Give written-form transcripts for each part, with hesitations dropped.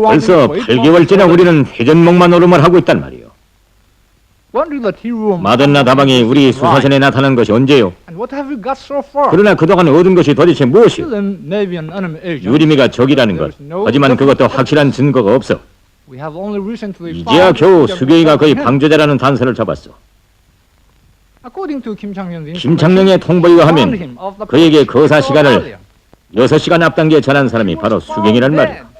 벌써 8개월째나 우리는 회전목마 노름을 하고 있단 말이오. 마돈나 다방이 우리 수사선에 나타난 것이 언제요? 그러나 그동안 얻은 것이 도대체 무엇이오? 유리미가 적이라는 것. 하지만 그것도 확실한 증거가 없어. 이제야 겨우 수경이가 그의 방조자라는 단서를 잡았어. 김창룡의 통보에 의하면 그에게 거사 시간을 6시간 앞당겨 전한 사람이 바로 수경이란 말이야.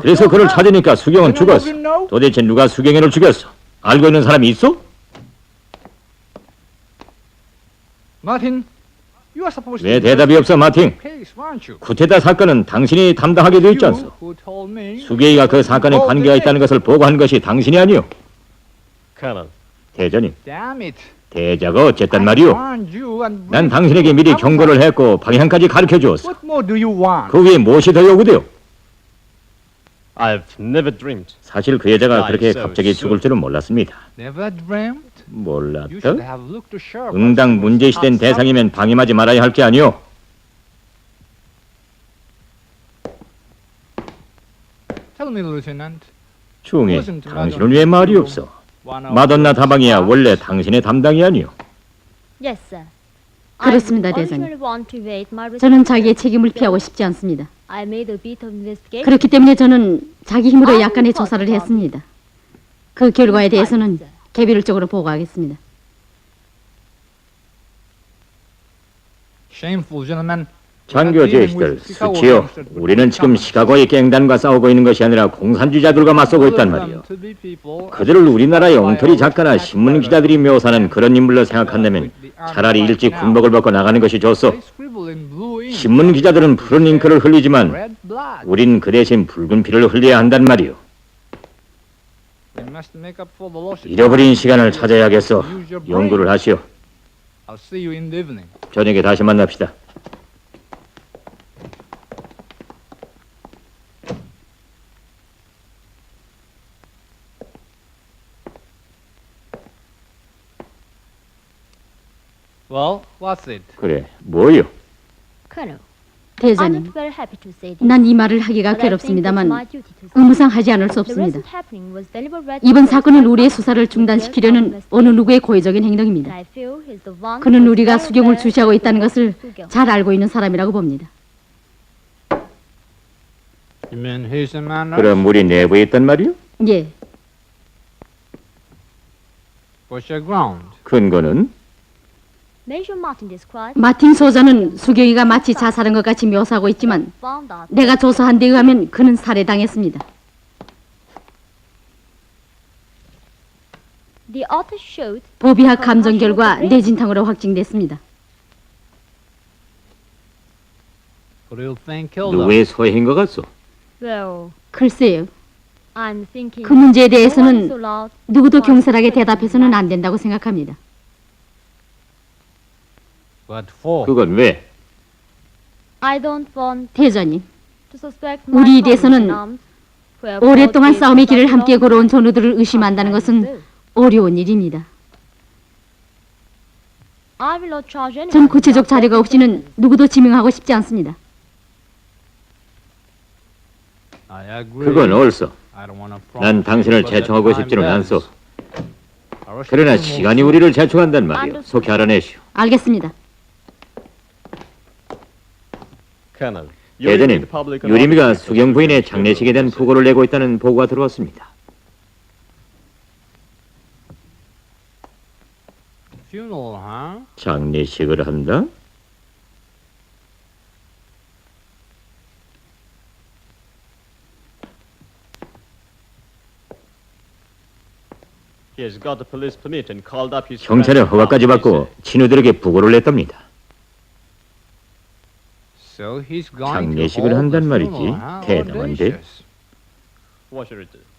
그래서 그를 찾으니까 수경은 죽었어. 도대체 누가 수경이를 죽였어? 알고 있는 사람이 있어? 왜 대답이 없어, 마틴? 쿠데타 사건은 당신이 담당하게 돼 있지 않소? 수경이가 그 사건에 관계가 있다는 것을 보고한 것이 당신이 아니오. 대장님, 대자가 어쨌단 말이오? 난 당신에게 미리 경고를 했고 방향까지 가르쳐 주었어. 그 위에 무엇이 더 요구돼요? 사실 그 여자가 그렇게 갑자기 죽을 줄은 몰랐습니다. 몰랐다? 응당 문제시된 대상이면 방임하지 말아야 할 게 아니오. 중에 당신은 왜 말이 없어? 마돈나 다방이야 원래 당신의 담당이 아니오. 그렇습니다, 대장님. 저는 자기의 책임을 피하고 싶지 않습니다. 그렇기 때문에 저는 자기 힘으로 약간의 조사를 했습니다. 그 결과에 대해서는 개별적으로 보고하겠습니다. 장교 제시들, 수치요. 우리는 지금 시카고의 갱단과 싸우고 있는 것이 아니라 공산주의자들과 맞서고 있단 말이오. 그들을 우리나라의 엉터리 작가나 신문 기자들이 묘사하는 그런 인물로 생각한다면 차라리 일찍 군복을 벗고 나가는 것이 좋소. 신문 기자들은 푸른 잉크를 흘리지만 우린 그 대신 붉은 피를 흘려야 한단 말이오. 잃어버린 시간을 찾아야겠어. 연구를 하시오. 저녁에 다시 만납시다. 그래, 뭐요? 대장님, 난 이 말을 하기가 괴롭습니다만 의무상 하지 않을 수 없습니다. 이번 사건은 우리의 수사를 중단시키려는 어느 누구의 고의적인 행동입니다. 그는 우리가 수경을 주시하고 있다는 것을 잘 알고 있는 사람이라고 봅니다. 그럼 우리 내부에 있단 말이요? 예. 근거는? 마틴 소장은 수경이가 마치 자살한 것 같이 묘사하고 있지만 내가 조사한 데 의하면 그는 살해당했습니다. 법의학 감정 결과 뇌진탕으로 확진됐습니다. 누구의 소행인 것 같소? 글쎄요. 그 문제에 대해서는 누구도 경솔하게 대답해서는 안 된다고 생각합니다. 그건 왜? 대장님, 우리 일에서는 오랫동안 싸움의 길을 함께 걸어온 전우들을 의심한다는 것은 어려운 일입니다. 전 구체적 자료가 없이는 누구도 지명하고 싶지 않습니다. 그건 옳소. 난 당신을 제청하고 싶지는 않소. 그러나 시간이 우리를 제청한단 말이오. 속히 알아내시오. 알겠습니다. 대장님, 유리미가 수경 부인의 장례식에 대한 보고를 내고 있다는 보고가 들어왔습니다. 장례식을 한다? 경찰의 허가까지 받고 친구들에게 보고를 냈답니다. 장례식을 한단 말이지. 대단한데.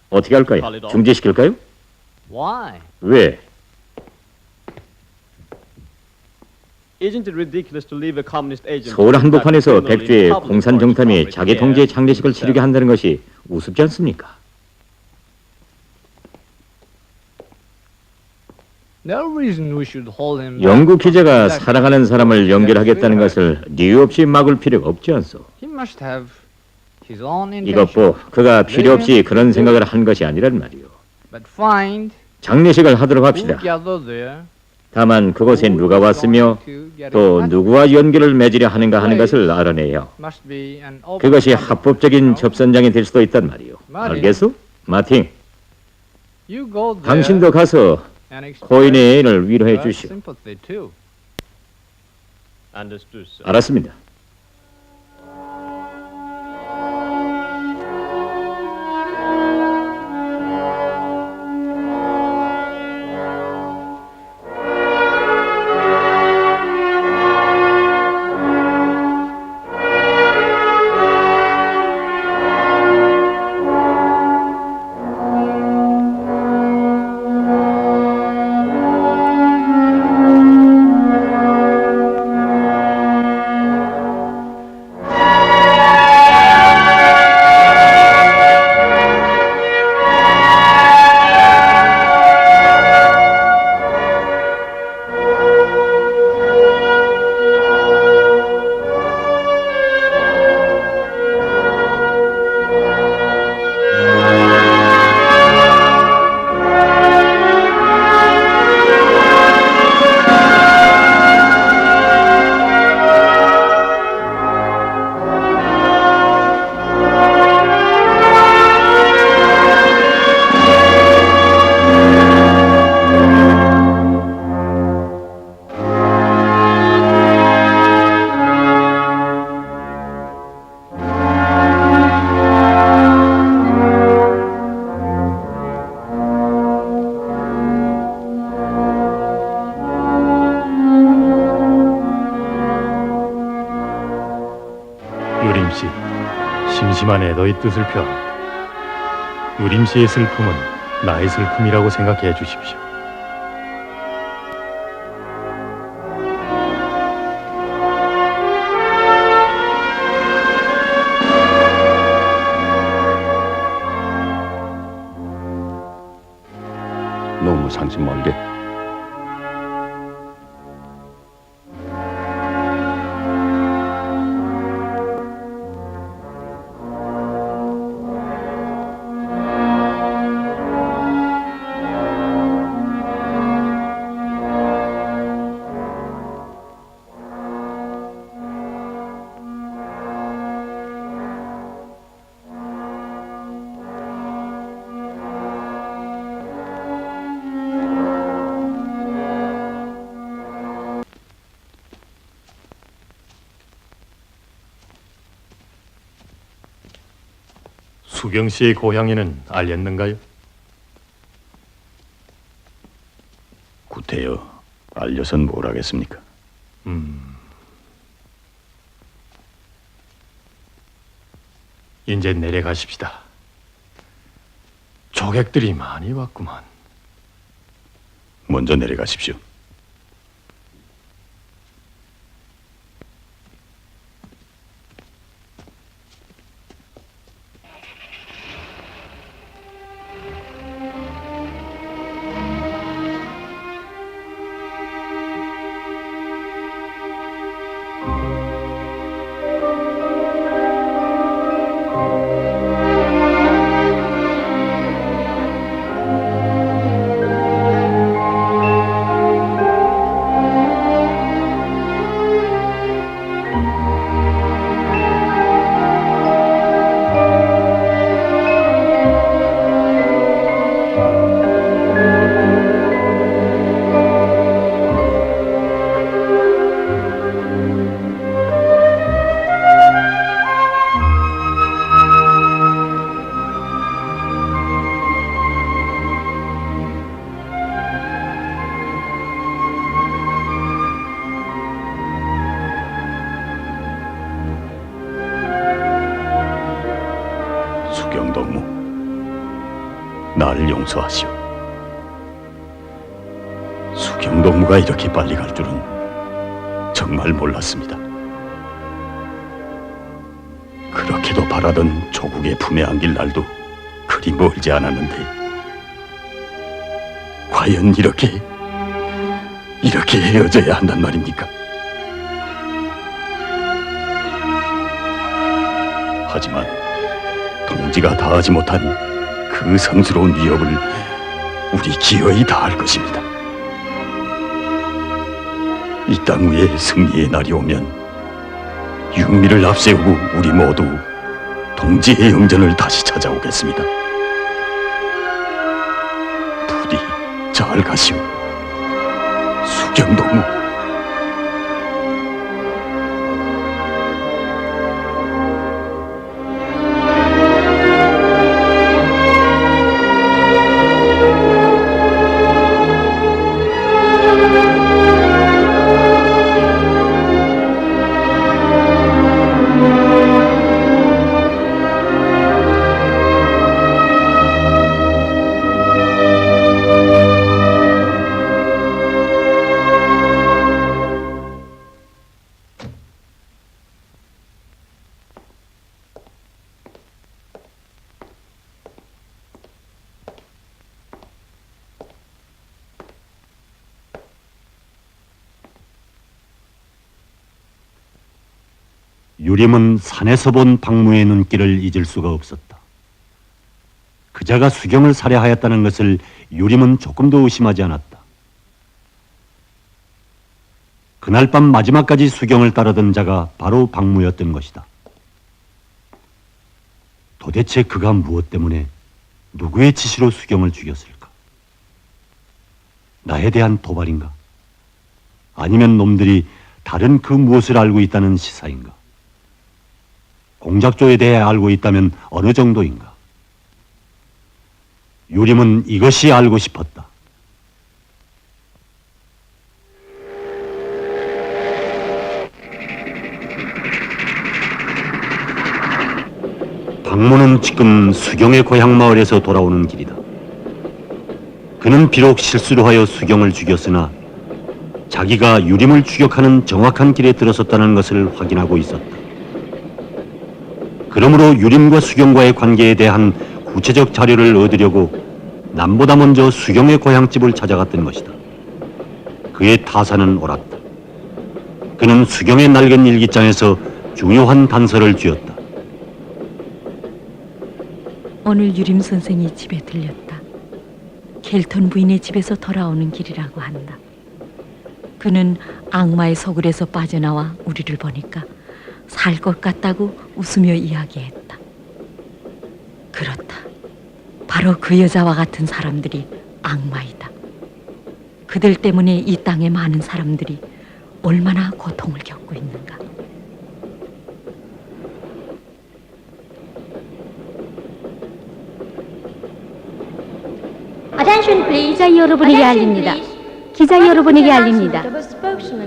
어떻게 할까요? 중지시킬까요? 왜? 서울 한복판에서 백주의 공산 정탐이 자기 동지의 장례식을 치르게 한다는 것이 우습지 않습니까? 영국 기자가 사랑하는 사람을 연결하겠다는 것을 이유 없이 막을 필요가 없지 않소. 이것보 그가 필요 없이 그런 생각을 한 것이 아니란 말이오. 장례식을 하도록 합시다. 다만 그곳에 누가 왔으며 또 누구와 연결을 맺으려 하는가 하는 것을 알아내요. 그것이 합법적인 접선장이 될 수도 있단 말이오. 알겠소? 마틴, 당신도 가서 코인의 애인을 위로해 주시오. 알았습니다. 유림씨, 심심하네 너희 뜻을 펴. 유림씨의 슬픔은 나의 슬픔이라고 생각해 주십시오. 너무 상심 멀게. 수경 씨의 고향에는 알렸는가요? 구태여, 알려선 뭘 하겠습니까? 이제 내려가십시다. 조객들이 많이 왔구만. 먼저 내려가십시오. 수경덕무, 나를 용서하시오. 수경덕무가 이렇게 빨리 갈 줄은 정말 몰랐습니다. 그렇게도 바라던 조국의 품에 안길 날도 그리 멀지 않았는데 과연 이렇게 이렇게 헤어져야 한단 말입니까? 하지만 동지가 다하지 못한 그 성스러운 위협을 우리 기어이 다할 것입니다. 이 땅 위에 승리의 날이 오면 육미를 앞세우고 우리 모두 동지의 영전을 다시 찾아오겠습니다. 부디 잘 가시오. 수경동무. 유림은 산에서 본 박무의 눈길을 잊을 수가 없었다. 그자가 수경을 살해하였다는 것을 유림은 조금도 의심하지 않았다. 그날 밤 마지막까지 수경을 따르던 자가 바로 박무였던 것이다. 도대체 그가 무엇 때문에 누구의 지시로 수경을 죽였을까? 나에 대한 도발인가? 아니면 놈들이 다른 그 무엇을 알고 있다는 시사인가? 공작조에 대해 알고 있다면 어느 정도인가? 유림은 이것이 알고 싶었다. 박무는 지금 수경의 고향 마을에서 돌아오는 길이다. 그는 비록 실수를 하여 수경을 죽였으나 자기가 유림을 추격하는 정확한 길에 들어섰다는 것을 확인하고 있었다. 그러므로 유림과 수경과의 관계에 대한 구체적 자료를 얻으려고 남보다 먼저 수경의 고향집을 찾아갔던 것이다. 그의 타사는 옳았다. 그는 수경의 낡은 일기장에서 중요한 단서를 쥐었다. 오늘 유림 선생이 집에 들렸다. 켈턴 부인의 집에서 돌아오는 길이라고 한다. 그는 악마의 소굴에서 빠져나와 우리를 보니까 살 것 같다고 웃으며 이야기했다. 그렇다. 바로 그 여자와 같은 사람들이 악마이다. 그들 때문에 이 땅에 많은 사람들이 얼마나 고통을 겪고 있는가. 기자 여러분에게 알립니다. 기자 여러분에게 알립니다.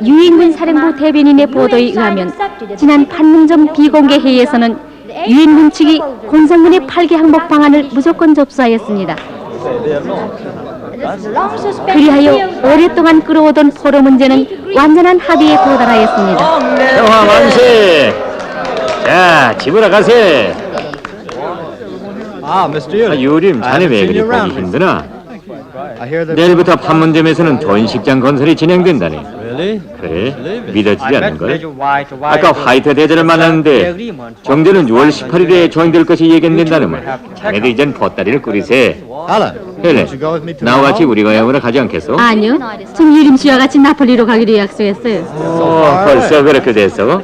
유인군 사령부 대변인의 보도에 의하면 지난 판문점 비공개 회의에서는 유인군 측이 공산군의 8개 항복 방안을 무조건 접수하였습니다. 그리하여 오랫동안 끌어오던 포로 문제는 완전한 합의에 도달하였습니다. 평화 만세! 자, 집으로 가세! 유림, 자네 왜 그리 보기 힘드나? 내일부터 판문점에서는 돈식장 건설이 진행된다네. 그래? 믿어지지 않는걸? 아까 화이트 대전을 만났는데 정전은 6월 18일에 조행될 것이 예견된다는 말. 자네도 이젠 보따리를 꾸리세. 헬렌, 나와 같이 우리 고향으로 가지 않겠어? 아니요, 전 유림 씨와 같이 나폴리로 가기로 약속했어요. 벌써 그렇게 됐어?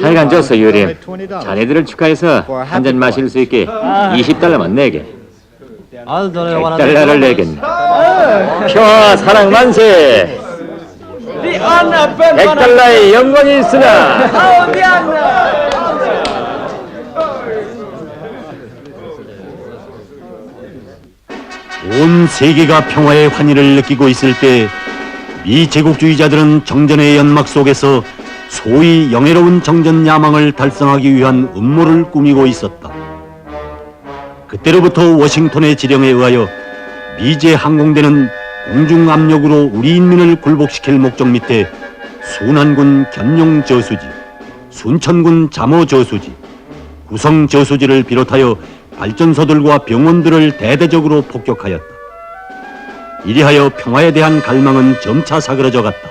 하여간 줬어, 유림. 자네들을 축하해서 한 잔 마실 수 있게 $20만 내게. $100를 내겠네. 평화 사랑 만세! $100의 영광이 있으나! 온 세계가 평화의 환희를 느끼고 있을 때 미 제국주의자들은 정전의 연막 속에서 소위 영예로운 정전 야망을 달성하기 위한 음모를 꾸미고 있었다. 그때로부터 워싱턴의 지령에 의하여 미제 항공대는 공중 압력으로 우리 인민을 굴복시킬 목적 밑에 순안군 견용 저수지, 순천군 잠호 저수지, 구성 저수지를 비롯하여 발전소들과 병원들을 대대적으로 폭격하였다. 이리하여 평화에 대한 갈망은 점차 사그러져 갔다.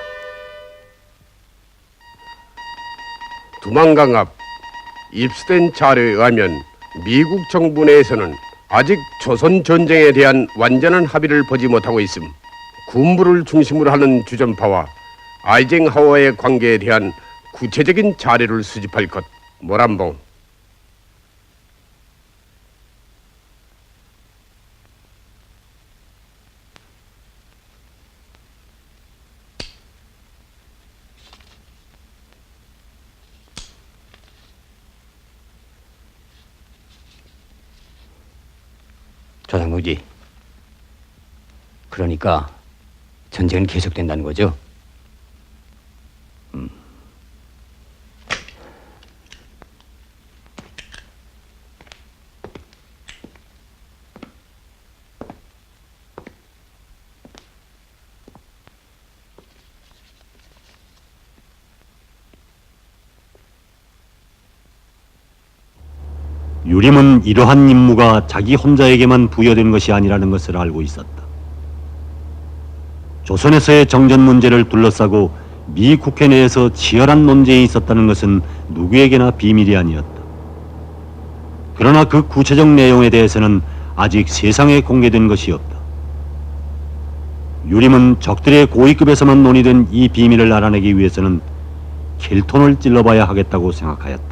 두만강 앞 입수된 자료에 의하면 미국 정부 내에서는 아직 조선 전쟁에 대한 완전한 합의를 보지 못하고 있음. 군부를 중심으로 하는 주전파와 아이젠하워의 관계에 대한 구체적인 자료를 수집할 것. 모란봉. 조상무지. 그러니까 전쟁은 계속된다는 거죠? 유림은 이러한 임무가 자기 혼자에게만 부여된 것이 아니라는 것을 알고 있었다. 조선에서의 정전 문제를 둘러싸고 미 국회 내에서 치열한 논쟁이 있었다는 것은 누구에게나 비밀이 아니었다. 그러나 그 구체적 내용에 대해서는 아직 세상에 공개된 것이 없다. 유림은 적들의 고위급에서만 논의된 이 비밀을 알아내기 위해서는 켈톤을 찔러봐야 하겠다고 생각하였다.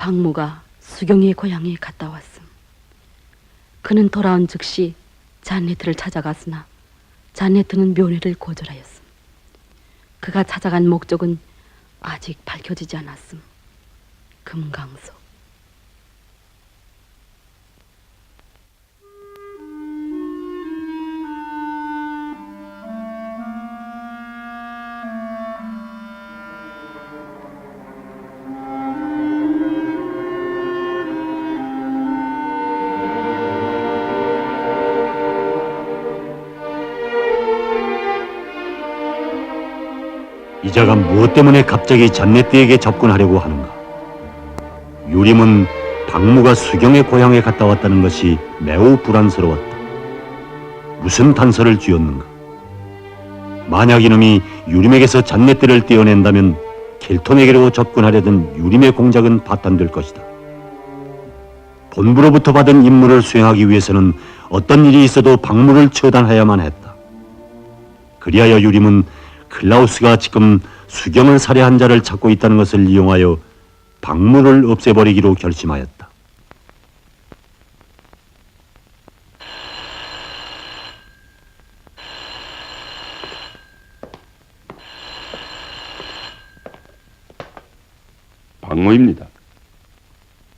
박무가 수경이의 고향에 갔다 왔음. 그는 돌아온 즉시 자네트를 찾아갔으나 자네트는 묘례를 거절하였음. 그가 찾아간 목적은 아직 밝혀지지 않았음. 금강석. 이자가 무엇 때문에 갑자기 잔네띠에게 접근하려고 하는가? 유림은 박무가 수경의 고향에 갔다 왔다는 것이 매우 불안스러웠다. 무슨 단서를 쥐었는가? 만약 이놈이 유림에게서 잔네띠를 떼어낸다면 켈톤에게로 접근하려던 유림의 공작은 파탄될 것이다. 본부로부터 받은 임무를 수행하기 위해서는 어떤 일이 있어도 박무를 처단해야만 했다. 그리하여 유림은 클라우스가 지금 수경을 살해한 자를 찾고 있다는 것을 이용하여 박무를 없애버리기로 결심하였다. 박무입니다.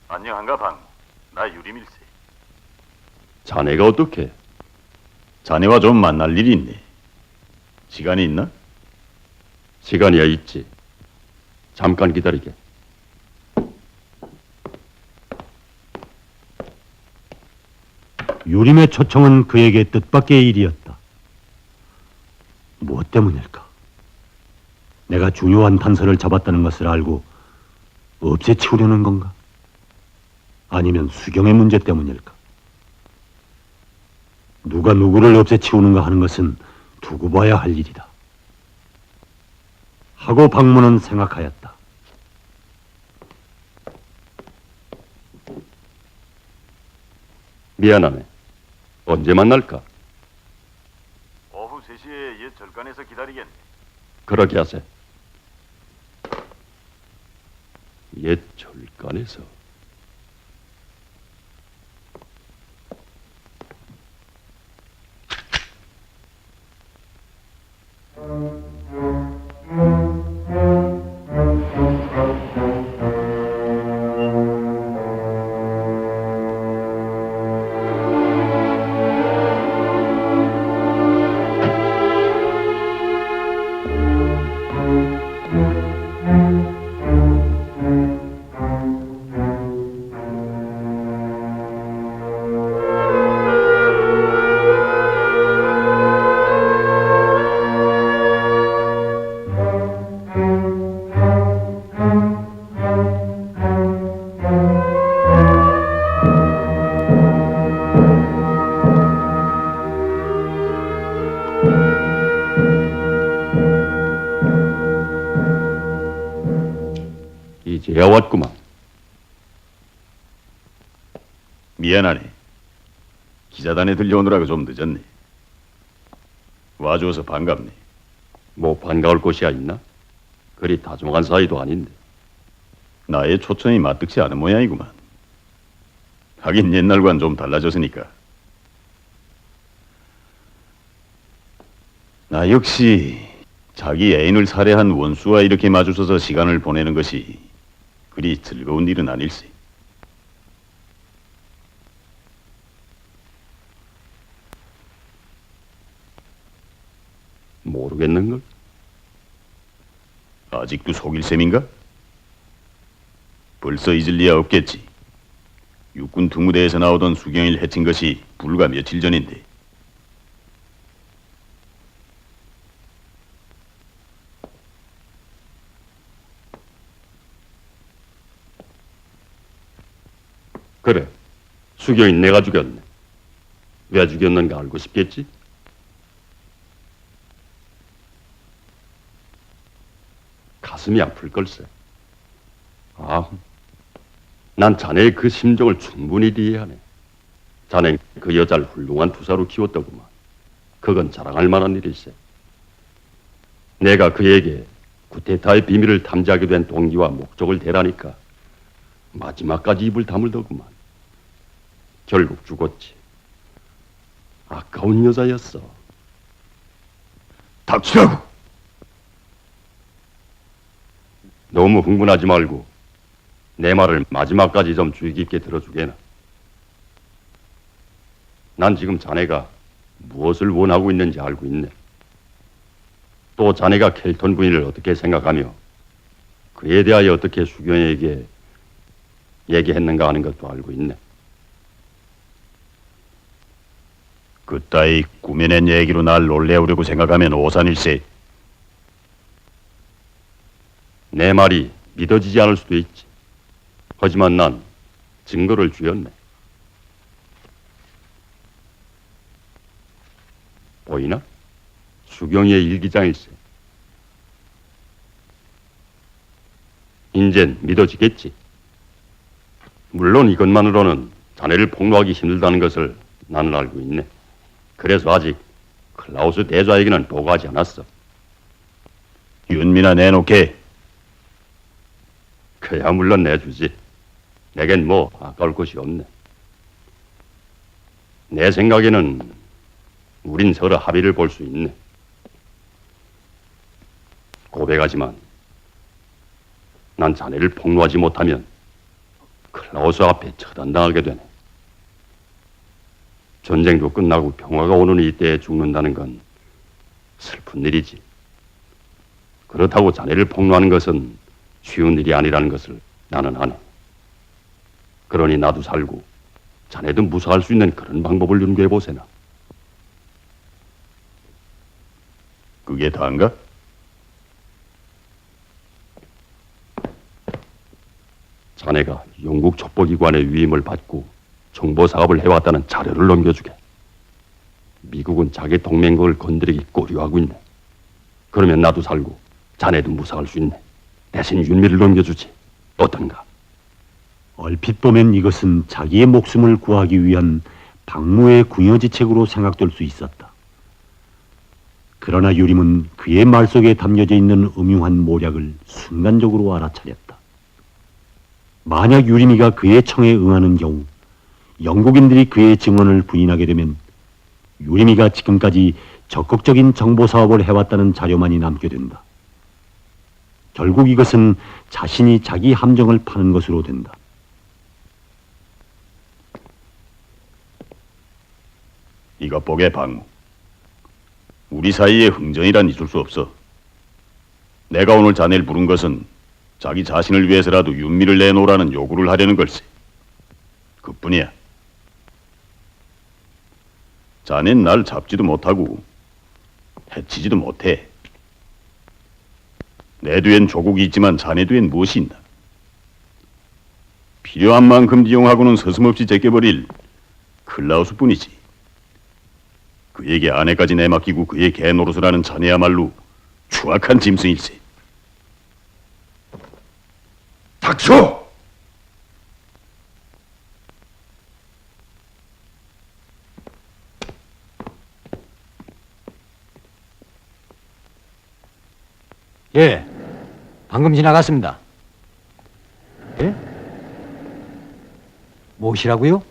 안녕한가 박무. 나 유림일세. 자네가 어떻게? 자네와 좀 만날 일이 있네. 시간이 있나? 시간이야 있지. 잠깐 기다리게. 유림의 초청은 그에게 뜻밖의 일이었다. 무엇 때문일까? 내가 중요한 단서를 잡았다는 것을 알고 없애치우려는 건가? 아니면 수경의 문제 때문일까? 누가 누구를 없애치우는가 하는 것은 두고 봐야 할 일이다. 하고 박무는 생각하였다. 미안하네. 언제 만날까? 오후 3시에 옛 절간에서 기다리겠네. 그러게 하세. 옛 절간에서. 이제야 왔구만. 미안하네. 기자단에 들려오느라고 좀 늦었네. 와줘서 반갑네. 뭐 반가울 곳이야 있나? 그리 다정한 사이도 아닌데. 나의 초청이 마뜩지 않은 모양이구만. 하긴 옛날과는 좀 달라졌으니까. 나 역시 자기 애인을 살해한 원수와 이렇게 마주서서 시간을 보내는 것이 그리 즐거운 일은 아닐세. 모르겠는걸? 아직도 속일 셈인가? 벌써 잊을 리야 없겠지. 육군 특무대에서 나오던 수경이를 해친 것이 불과 며칠 전인데. 그래, 수경이 내가 죽였네. 왜 죽였는가 알고 싶겠지? 가슴이 아플 걸세. 아, 난 자네의 그 심정을 충분히 이해하네. 자넨 그 여자를 훌륭한 투사로 키웠더구만. 그건 자랑할 만한 일일세. 내가 그에게 쿠데타의 비밀을 탐지하게 된 동기와 목적을 대라니까 마지막까지 입을 다물더구만. 결국 죽었지. 아까운 여자였어. 닥치라고! 너무 흥분하지 말고 내 말을 마지막까지 좀 주의 깊게 들어주게나. 난 지금 자네가 무엇을 원하고 있는지 알고 있네. 또 자네가 켈턴 부인을 어떻게 생각하며 그에 대하여 어떻게 수경에게 얘기했는가 하는 것도 알고 있네. 그따위 꾸며낸 얘기로 날 놀래우려고 생각하면 오산일세. 내 말이 믿어지지 않을 수도 있지. 하지만 난 증거를 주었네. 보이나? 수경이의 일기장일세. 인젠 믿어지겠지. 물론 이것만으로는 자네를 폭로하기 힘들다는 것을 나는 알고 있네. 그래서 아직 클라우스 대좌에게는 보고하지 않았어. 윤미나 내놓게. 그야 물론 내주지. 내겐 뭐 아까울 것이 없네. 내 생각에는 우린 서로 합의를 볼 수 있네. 고백하지만 난 자네를 폭로하지 못하면 클라우스 앞에 처단당하게 되네. 전쟁도 끝나고 평화가 오는 이때에 죽는다는 건 슬픈 일이지. 그렇다고 자네를 폭로하는 것은 쉬운 일이 아니라는 것을 나는 아네. 그러니 나도 살고 자네도 무사할 수 있는 그런 방법을 연구해 보세나. 그게 다인가? 자네가 영국 첩보기관의 위임을 받고 정보 사업을 해왔다는 자료를 넘겨주게. 미국은 자기 동맹국을 건드리기 꺼려하고 있네. 그러면 나도 살고 자네도 무사할 수 있네. 대신 윤미를 넘겨주지. 어떤가? 얼핏 보면 이것은 자기의 목숨을 구하기 위한 박무의 궁여지책으로 생각될 수 있었다. 그러나 유림은 그의 말 속에 담겨져 있는 음흉한 모략을 순간적으로 알아차렸다. 만약 유림이가 그의 청에 응하는 경우 영국인들이 그의 증언을 부인하게 되면 유림이가 지금까지 적극적인 정보 사업을 해왔다는 자료만이 남게 된다. 결국 이것은 자신이 자기 함정을 파는 것으로 된다. 이것 보게 박무. 우리 사이에 흥정이란 있을 수 없어. 내가 오늘 자네를 부른 것은 자기 자신을 위해서라도 윤미를 내놓으라는 요구를 하려는 걸세. 그뿐이야. 자넨 날 잡지도 못하고 해치지도 못해. 내 뒤엔 조국이 있지만 자네 뒤엔 무엇이 있나? 필요한 만큼 이용하고는 서슴없이 제껴버릴 클라우스뿐이지. 그에게 아내까지 내맡기고 그의 개 노릇을 하는 자네야말로 추악한 짐승일세. 닥쳐! 예, 방금 지나갔습니다. 예? 무엇이라고요?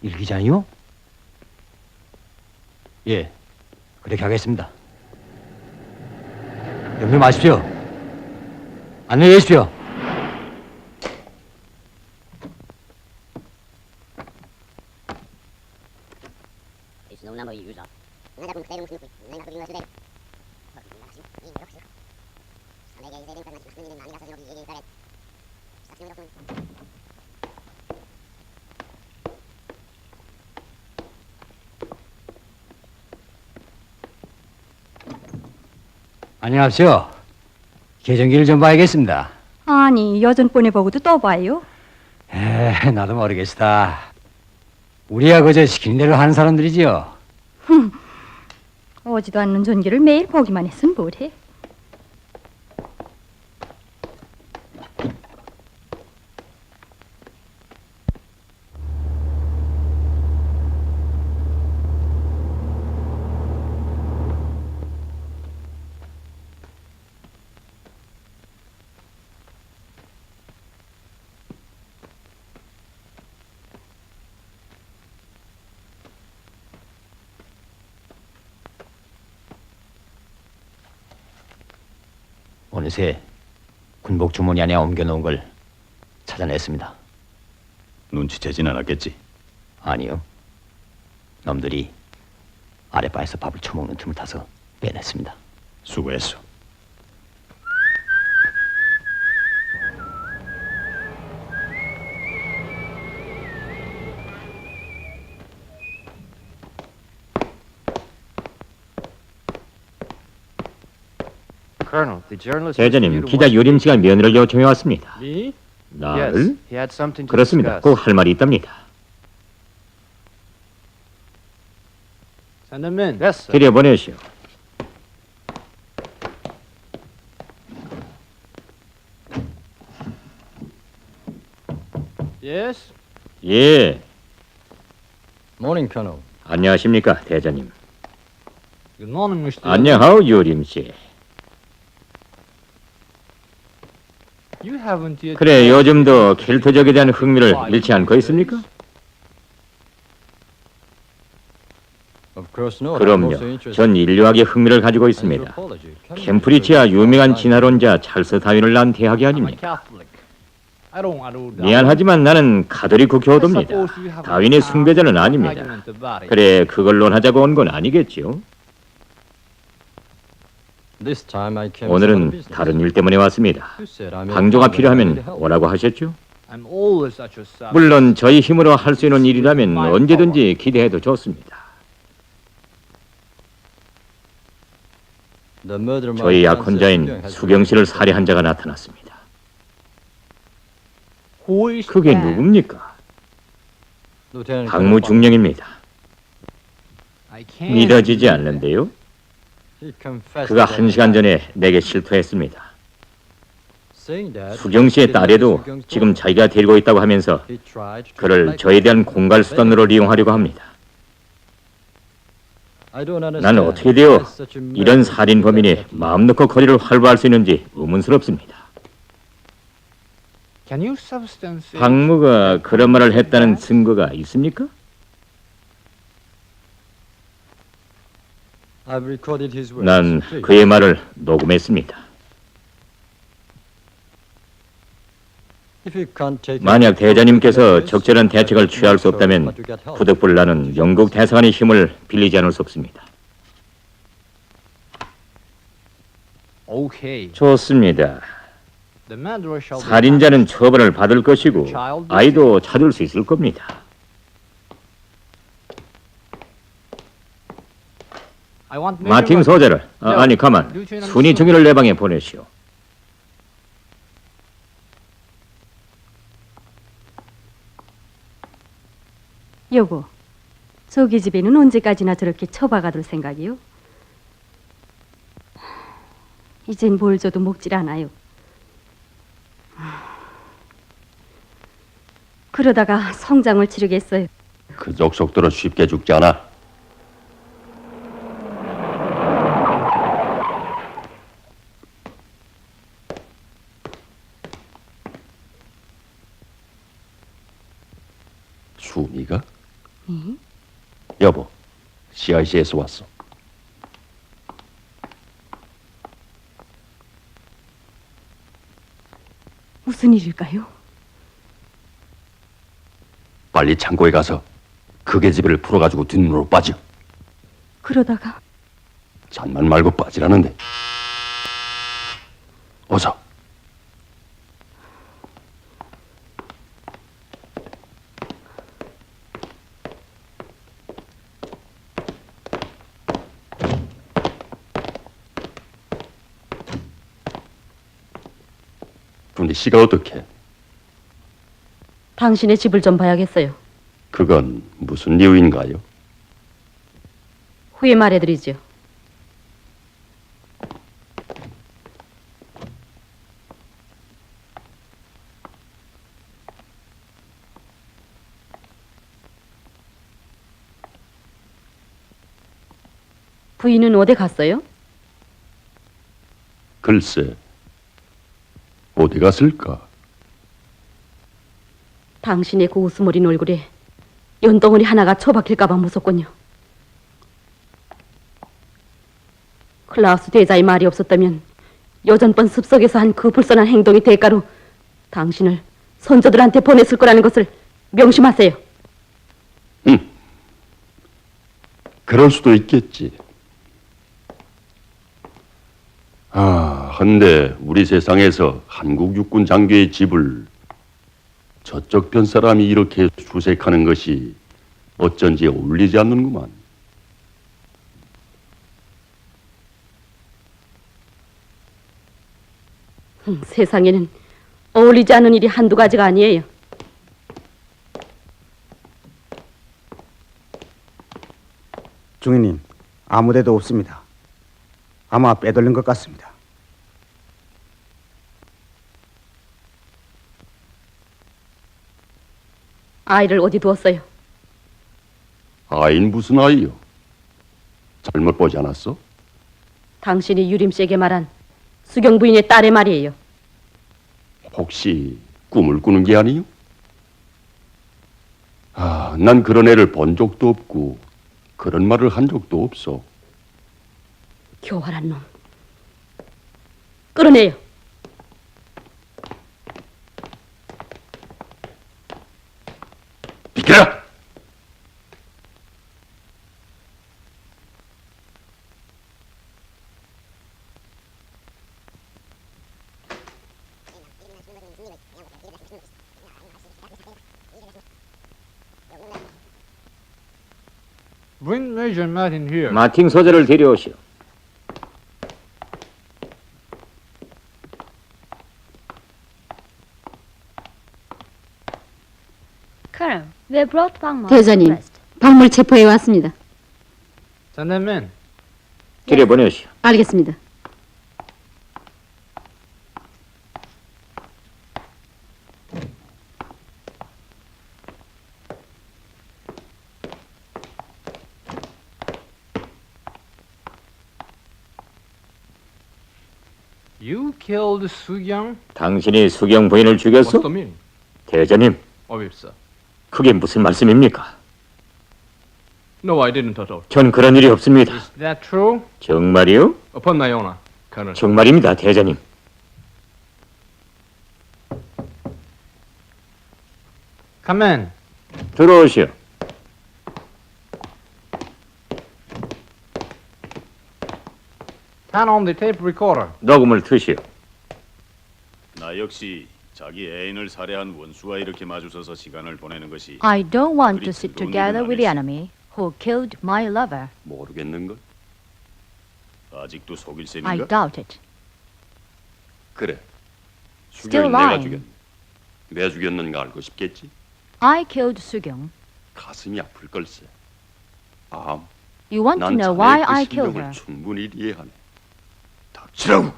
일기장이요? 예, 그렇게 하겠습니다. 염려 마십시오. 안녕히 계십시오. 안녕하십시오. 계정기를 좀 봐야겠습니다. 아니, 여전 보내보고도 또 봐요? 나도 모르겠다. 우리야 그저 시키는 대로 하는 사람들이지요. 오지도 않는 존기를 매일 보기만 했으면 뭐래? 어느새 군복 주머니 안에 옮겨놓은 걸 찾아냈습니다. 눈치채진 않았겠지? 아니요. 놈들이 아랫방에서 밥을 처먹는 틈을 타서 빼냈습니다. 수고했어. 대장님, 기자 유림 씨가 면회를 요청해 왔습니다. 나를? 그렇습니다. 꼭 할 말이 있답니다. 들여보내시오. 예. 안녕하십니까, 대장님. 안녕하오, 유림 씨. 그래, 요즘도 켈트족에 대한 흥미를 잃지 않고 있습니까? 그럼요. 전 인류학에 흥미를 가지고 있습니다. 캠프리치와 유명한 진화론자 찰스 다윈을 낳은 대학이 아닙니까? 미안하지만 나는 가톨릭 교도입니다. 다윈의 숭배자는 아닙니다. 그래, 그걸 논하자고 온 건 아니겠지요? 오늘은 다른 일 때문에 왔습니다. 방조가 필요하면 오라고 하셨죠? 물론 저희 힘으로 할 수 있는 일이라면 언제든지 기대해도 좋습니다. 저희 약혼자인 수경 씨를 살해한 자가 나타났습니다. 그게 누굽니까? 박무 중령입니다. 믿어지지 않는데요? 그가 1시간 전에 내게 실토했습니다. 수경 씨의 딸에도 지금 자기가 데리고 있다고 하면서 그를 저에 대한 공갈 수단으로 이용하려고 합니다. 나는 어떻게 되어 이런 살인 범인이 마음 놓고 거리를 활보할 수 있는지 의문스럽습니다. 박무가 그런 말을 했다는 증거가 있습니까? 난 그의 말을 녹음했습니다. 만약 대자님께서 적절한 대책을 취할 수 없다면 부득불 나는 영국 대사관의 힘을 빌리지 않을 수 없습니다. 좋습니다. 살인자는 처벌을 받을 것이고 아이도 찾을 수 있을 겁니다. 마틴 소재를 아니 가만 순위 중위를 내 방에 보내시오. 여보, 저기 집에는 언제까지나 저렇게 처박아둘 생각이요? 이젠 뭘 줘도 먹질 않아요. 그러다가 성장을 치르겠어요. 그 족속들은 쉽게 죽지 않아. 수미가? 응? 여보, CIC에서 왔어. 무슨 일일까요? 빨리 창고에 가서 그 계집애를 풀어가지고 뒷문으로 빠져. 그러다가 잔말 말고 빠지라는데. 어서. 근데 씨가 어떻게? 당신의 집을 좀 봐야겠어요. 그건 무슨 이유인가요? 후에 말해드리죠. 부인은 어디 갔어요? 글쎄, 어디 갔을까? 당신의 그 웃음 어린 얼굴에 연덩어리 하나가 처박힐까봐 무섭군요. 클라우스 대자의 말이 없었다면 여전번 습석에서 한 그 불선한 행동의 대가로 당신을 선조들한테 보냈을 거라는 것을 명심하세요. 그럴 수도 있겠지. 헌데 우리 세상에서 한국 육군 장교의 집을 저쪽 편 사람이 이렇게 수색하는 것이 어쩐지 어울리지 않는구만. 세상에는 어울리지 않은 일이 한두 가지가 아니에요. 중위님, 아무데도 없습니다. 아마 빼돌린 것 같습니다. 아이를 어디 두었어요? 아인 무슨 아이요? 잘못 보지 않았어? 당신이 유림 씨에게 말한 수경 부인의 딸의 말이에요. 혹시 꿈을 꾸는 게 아니요? 난 그런 애를 본 적도 없고 그런 말을 한 적도 없어. 교활한 놈. 끌어내요. 비켜라! 마틴 소재를 데려오시오. 대장님, 박물 체포해 왔습니다. 들여보내시오. 알겠습니다. You killed 수경? 당신이 수경 부인을 What's 죽였어? the meaning 대장님, of it, sir? 그게 무슨 말씀입니까? No, I didn't at all. 전 그런 일이 없습니다. Is that true? 정말이요? Upon my honor, Colonel. 정말입니다, 대장님. Come in. 들어오시오. Turn on the tape recorder. 녹음을 트시오. 나 역시 자기 애인을 살해한 원수와 이렇게 마주서서 시간을 보내는 것이 I don't want to 그리 sit 즐거운 together 일은 with the 아니지. enemy who killed my lover. 모르겠는걸? 아직도 속일 I 셈인가? doubt it. 그래. Still 수경이 내가 lying. 죽였. 왜 죽였는가 알고 싶겠지? I killed Sugyong. 가슴이 아플 걸세. 아, You want to 난 know why 자네의 I 그 killed 심정을 her. 충분히 이해하네. 닥치라고!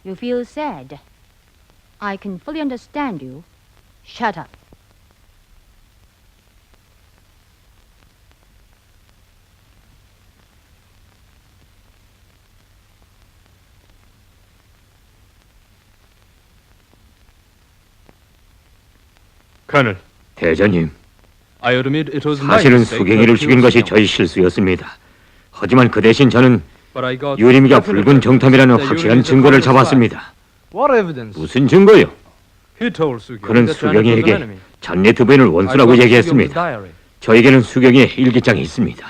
You feel sad. I can fully understand you. Shut up. Colonel, 대장님, I admit it was my 사실은 mistake 수경이를 to 죽인 kill 것이 수경. 저희 실수였습니다. 하지만 그 대신 저는 But I got 유림이가 definite 붉은 evidence 정탐이라는 that 확실한 Yuri is a 증거를 Colonel's wife. 잡았습니다. What evidence? 무슨 증거요? He told Sugyong 그는 that Janet was an 수경이에게 enemy. 잔네트 부인을 I 원수라고 got Sugyong's 얘기했습니다. diary. 저에게는 수경이의 일기장이 있습니다.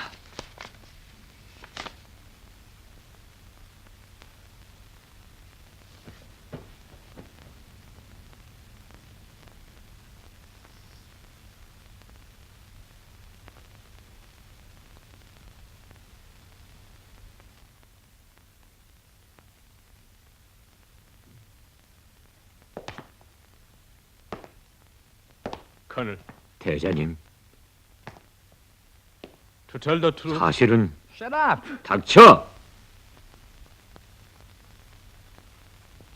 Colonel, 대장님, to tell the truth. 사실은 Shut up. 닥쳐!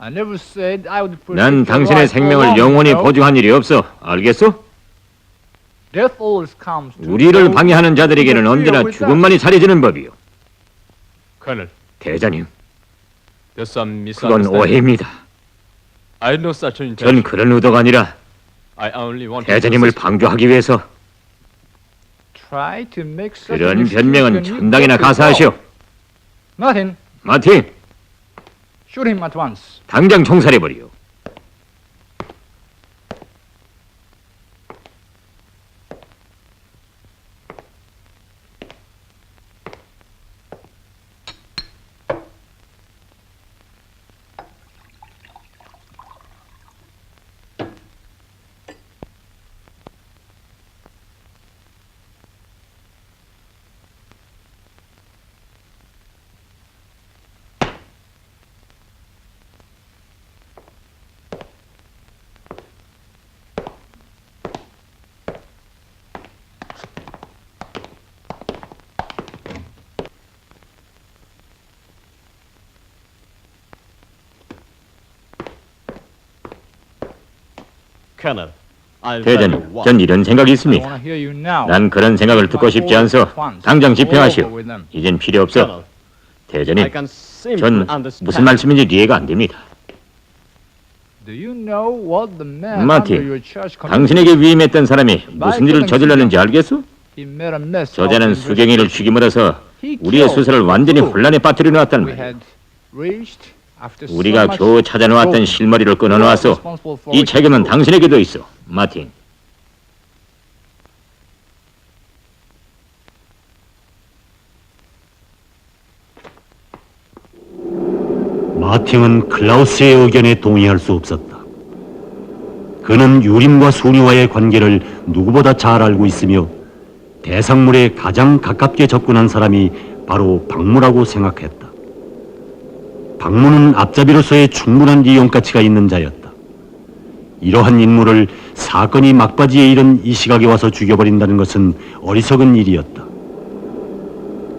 I never said I would protect 난 your 당신의 life for 생명을 long, 영원히 you know? 보증한 일이 없어. 알겠어? Death always comes to 우리를 those 방해하는 who 자들에게는 interfere 언제나 with us. 죽음만이 잘해지는 법이요. Colonel, 대장님, there's some 그건 misunderstanding. 오해입니다. I had no such 전 intention. 그런 의도가 아니라 I only wanted 대장님을 to 방조하기 위해서 try to make such an 그런 excuse 변명은 when you 전당이나 get to 가사하시오. go. Nothing. 마틴, Shoot him at once. 당장 총살해버리오. Colonel, 대장님, 전 이런 생각이 I 있습니다. want to hear you now. 난 그런 생각을 듣고 싶지 않소. 당장 집행하시오. 이젠 필요 없어. 대장님, 전 무슨 말씀인지 이해가 안 됩니다. Do you know what the man under 마틴, your charge committed? 당신에게 위임했던 사람이 무슨 일을 저질렀는지 알겠소? He made a mess of 저자는 the 수경이를 죽임으로써 He 우리의 killed 수사를 완전히 who? 혼란에 빠뜨려 놓았단 we 말이야. had reached after so 우리가 much 겨우 찾아놓았던 trouble. 실머리를 You are 끊어놓았소. responsible for 이 it. 책임은 당신에게도 있어, 마틴. 마팅은 클라우스의 의견에 동의할 수 없었다. 그는 유림과 수리와의 관계를 누구보다 잘 알고 있으며 대상물에 가장 가깝게 접근한 사람이 바로 박무라고 생각했다. 박무는 앞잡이로서의 충분한 이용 가치가 있는 자였다. 이러한 인물을 사건이 막바지에 이른 이 시각에 와서 죽여버린다는 것은 어리석은 일이었다.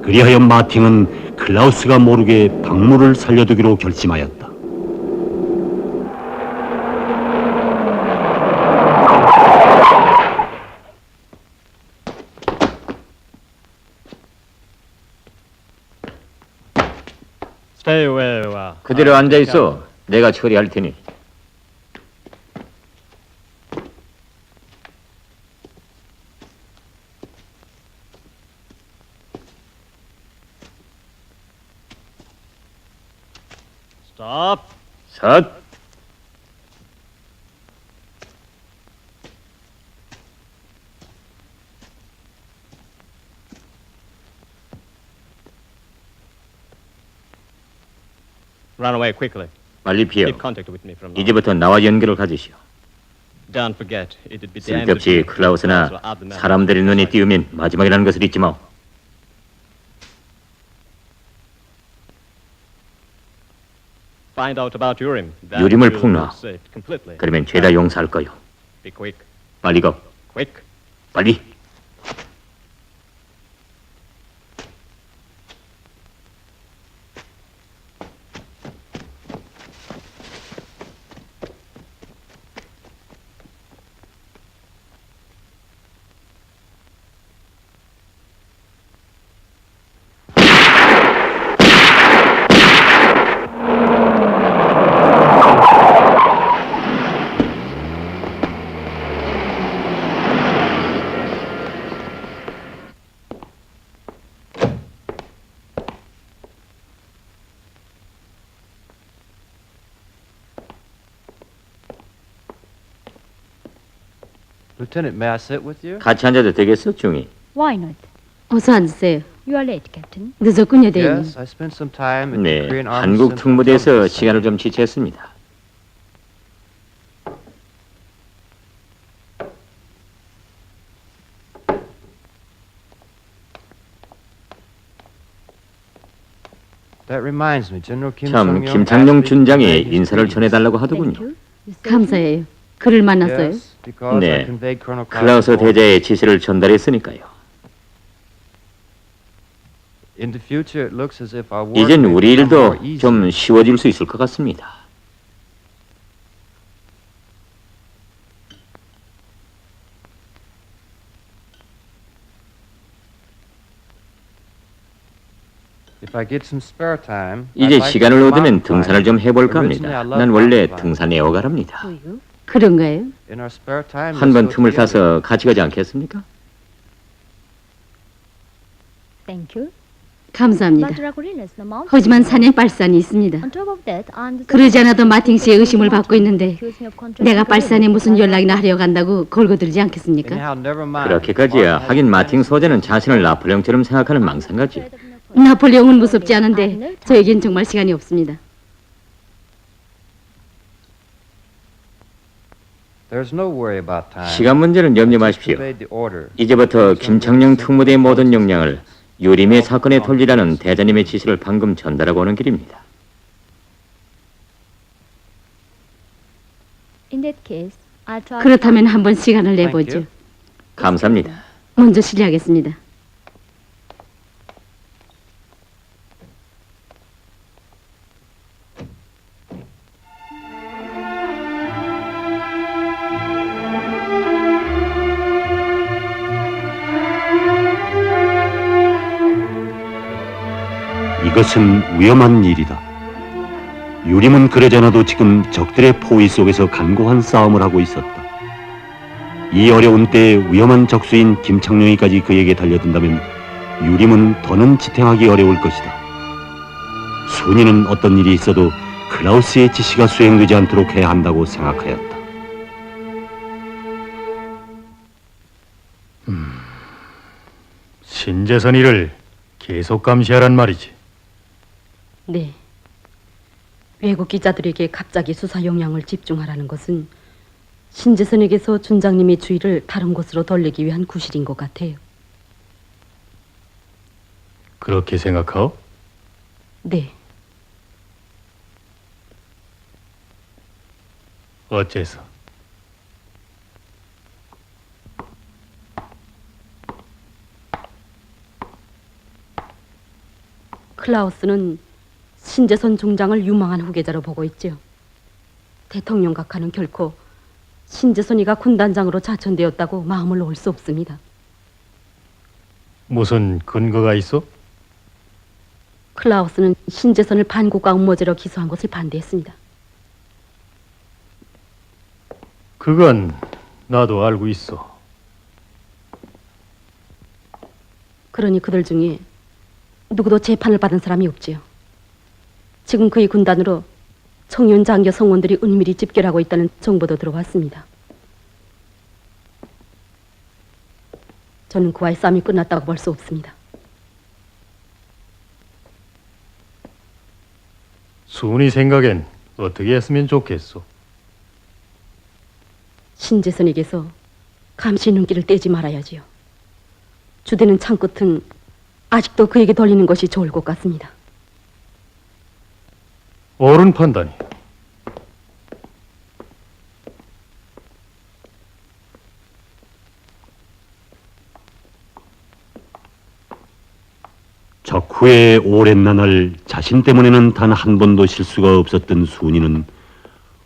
그리하여 마팅은 클라우스가 모르게 박무를 살려두기로 결심하였다. Stay where you are. 그대로 앉아 있어. 내가 처리할 테니. Stop. 삿. Run away quickly. 빨리 피어. Keep contact with me from now. 이제부터 나와 연결을 가지시오. Don't forget, it'd be the end of 쓸데없이 you. 클라우스나 Also out the man. 사람들의 눈에 띄우면 마지막이라는 것을 잊지 마. Find out about Urim. That 유림을 will 폭로하. lose it completely. 그러면 죄다 용서할 거요. Be quick. 빨리 가. Quick. 빨리. Lieutenant, may I sit with you? 같이 앉아도 되겠어, 중이? Why not? 어서 앉으세요. You are late, Captain. 늦었군요, 대인님. Yes, I spent some time at the 네, Korean Army 한국 Center 특무대에서 Intelligence 시간을 좀 지체했습니다. That reminds me, General Kim 참 Sung-young 김창룡 asked me to 준장이 convey his 인사를 greetings. 전해달라고 Thank 하더군요. you. You say 감사해요. 그를 만났어요. Yes, because I 네, conveyed Colonel 클라우스 Klaus's orders. 대자의 지시를 전달했으니까요. In the future, it looks as if our work 이젠 may 우리 become more 일도 easy. 좀 쉬워질 수 있을 것 같습니다. If I get some spare time, I'd 이제 like to 시간을 go 얻으면 mountain 등산을 좀 climbing. 해볼까 Originally, 합니다. I loved 난 원래 mountain climbing. 등산 애호가랍니다. Do you? 그런가요? In our spare time, 한 번 let's go 틈을 together. 타서 같이 가지 않겠습니까? Thank you. 감사합니다. But Ragulin is the mountain. 하지만 산에 발산이 있습니다. On top of that, I'm the 그러지 않아도 마팅 씨의 의심을 받고 있는데 accuse me of contracting 내가 to 발산에 Ragulin. 무슨 연락이나 하려고 한다고 걸거들지 않겠습니까? Anyhow, never mind. 그렇게까지야. Martin 하긴 has 마팅 plans to 소재는 do 자신을 something. 나폴레옹처럼 생각하는 망상가지. 나폴레옹은 무섭지 않은데 저에겐 정말 시간이 없습니다. There's no worry about time. 시간 문제는 염려 마십시오. Obeyed the order. 이제부터 김창룡 특무대의 모든 역량을 유림의 사건에 돌리라는 대장님의 지시를 방금 전달하고 오는 길입니다. In that case, I'll try. 그렇다면 한번 시간을 내보죠. 감사합니다. 먼저 실례하겠습니다. 이것은 위험한 일이다. 유림은 그러잖아도 지금 적들의 포위 속에서 간고한 싸움을 하고 있었다. 이 어려운 때에 위험한 적수인 김창룡이까지 그에게 달려든다면 유림은 더는 지탱하기 어려울 것이다. 순이는 어떤 일이 있어도 클라우스의 지시가 수행되지 않도록 해야 한다고 생각하였다. 신재선 일을 계속 감시하란 말이지. 네. 외국 기자들에게 갑자기 수사 역량을 집중하라는 것은 신재선에게서 준장님의 주의를 다른 곳으로 돌리기 위한 구실인 것 같아요. 그렇게 생각하오? 네. 어째서? 클라우스는 신재선 중장을 유망한 후계자로 보고 있죠. 대통령 각하는 결코 신재선이가 군단장으로 자천되었다고 마음을 놓을 수 없습니다. 무슨 근거가 있어? 클라우스는 신재선을 반국가 음모죄로 기소한 것을 반대했습니다. 그건 나도 알고 있어. 그러니 그들 중에 누구도 재판을 받은 사람이 없지요. 지금 그의 군단으로 청년 장교 성원들이 은밀히 집결하고 있다는 정보도 들어왔습니다. 저는 그와의 싸움이 끝났다고 볼 수 없습니다. 순이 생각엔 어떻게 했으면 좋겠소? 신재선에게서 감시 눈길을 떼지 말아야지요. 주대는 창끝은 아직도 그에게 돌리는 것이 좋을 것 같습니다. 옳은 판단이. 적후의 오랜 나날 자신 때문에는 단 한 번도 실수가 없었던 순이는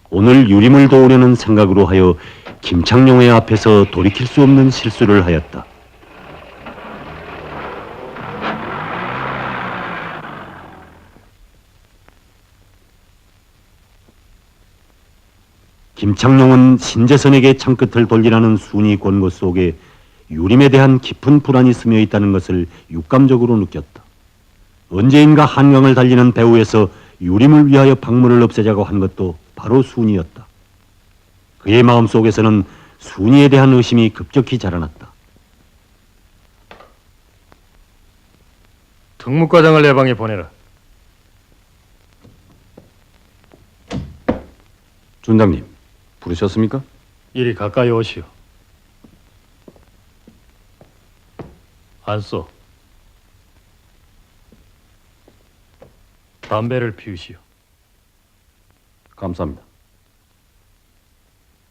오늘 유림을 도우려는 생각으로 하여 김창룡의 앞에서 돌이킬 수 없는 실수를 하였다. 김창룡은 신재선에게 창끝을 돌리라는 순이 권고 속에 유림에 대한 깊은 불안이 스며 있다는 것을 육감적으로 느꼈다. 언제인가 한강을 달리는 배후에서 유림을 위하여 박물을 없애자고 한 것도 바로 순이었다. 그의 마음속에서는 순이에 대한 의심이 급격히 자라났다. 특무과장을 내 방에 보내라. 준장님, 부르셨습니까? 이리 가까이 오시오. 안 써. 담배를 피우시오. 감사합니다.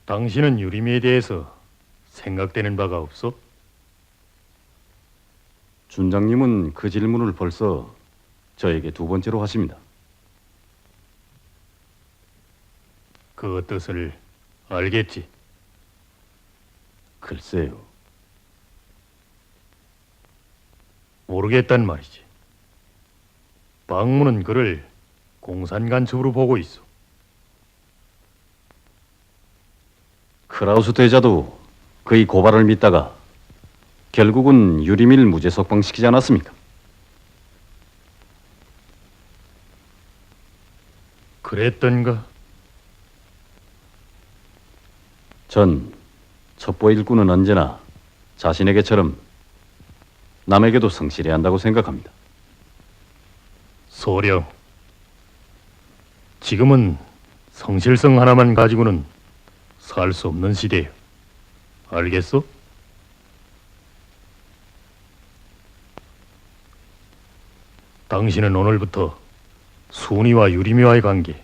당신은 유림에 대해서 생각되는 바가 없어? 준장님은 그 질문을 벌써 저에게 두 번째로 하십니다. 그 뜻을 알겠지? 글쎄요. 모르겠단 말이지. 박문은 그를 공산간첩으로 보고 있어. 크라우스 대자도 그의 고발을 믿다가 결국은 유리밀 무죄 석방시키지 않았습니까? 그랬던가? 전 첩보 일꾼은 언제나 자신에게처럼 남에게도 성실해야 한다고 생각합니다. 소령, 지금은 성실성 하나만 가지고는 살 수 없는 시대야. 알겠어? 당신은 오늘부터 순이와 유림이와의 관계,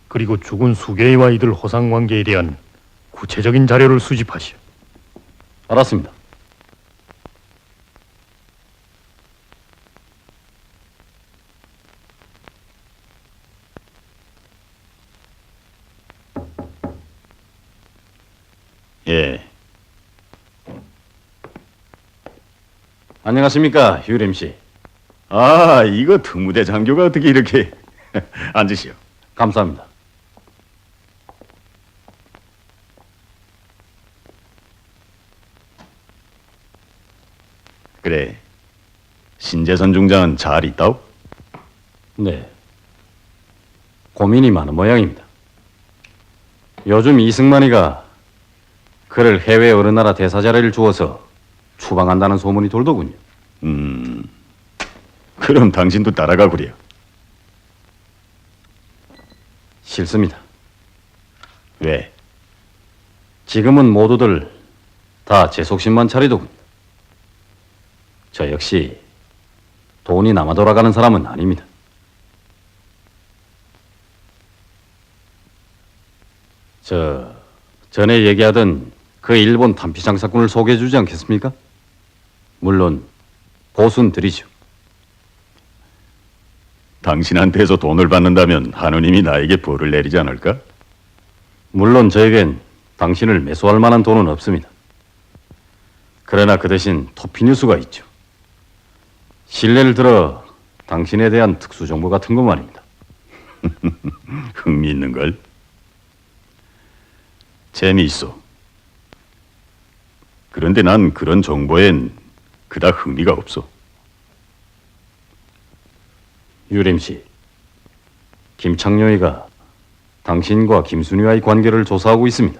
그리고 죽은 수계이와 이들 호상 관계에 대한 구체적인 자료를 수집하시오. 알았습니다. 예. 안녕하십니까, 유림 씨. 아, 이거 특무대 장교가 어떻게 이렇게 앉으시오. 감사합니다. 그래, 신재선 중장은 잘 있다오? 네. 고민이 많은 모양입니다. 요즘 이승만이가 그를 해외 어느 나라 대사 자리를 주어서 추방한다는 소문이 돌더군요. 그럼 당신도 따라가구려. 싫습니다. 왜? 지금은 모두들 다 제 속심만 차리더군요. 저 역시 돈이 남아 돌아가는 사람은 아닙니다. 전에 얘기하던 그 일본 탄피장사꾼을 소개해 주지 않겠습니까? 물론 보수는 드리죠. 당신한테서 돈을 받는다면 하느님이 나에게 벌을 내리지 않을까? 물론 저에겐 당신을 매수할 만한 돈은 없습니다. 그러나 그 대신 토피뉴스가 있죠. 신뢰를 들어 당신에 대한 특수정보 같은 거 말입니다. 흥미있는 걸. 재미있어. 그런데 난 그런 정보엔 그닥 흥미가 없어. 유림 씨, 김창룡이가 당신과 김순희와의 관계를 조사하고 있습니다.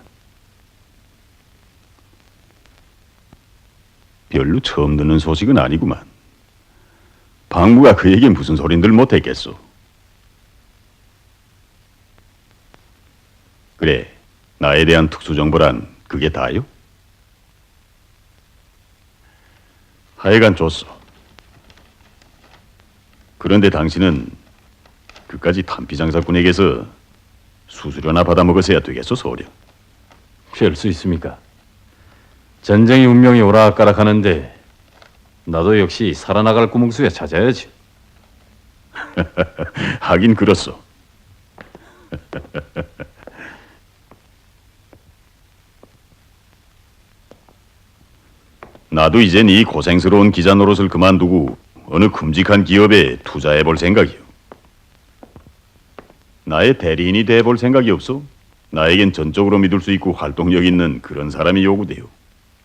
별로 처음 듣는 소식은 아니구만. 방부가 그에게 무슨 소린들 못했겠소. 그래, 나에 대한 특수정보란 그게 다요? 하여간 좋소. 그런데 당신은 그까지 탄피장사꾼에게서 수수료나 받아먹었어야 되겠소, 소령. 별 수 있습니까? 전쟁이 운명이 오락가락하는데 나도 역시 살아나갈 구멍수야 찾아야지. 하긴 그렇소. 나도 이젠 이 고생스러운 기자 노릇을 그만두고 어느 큼직한 기업에 투자해볼 생각이요. 나의 대리인이 돼볼 생각이 없어? 나에겐 전적으로 믿을 수 있고 활동력 있는 그런 사람이 요구돼요.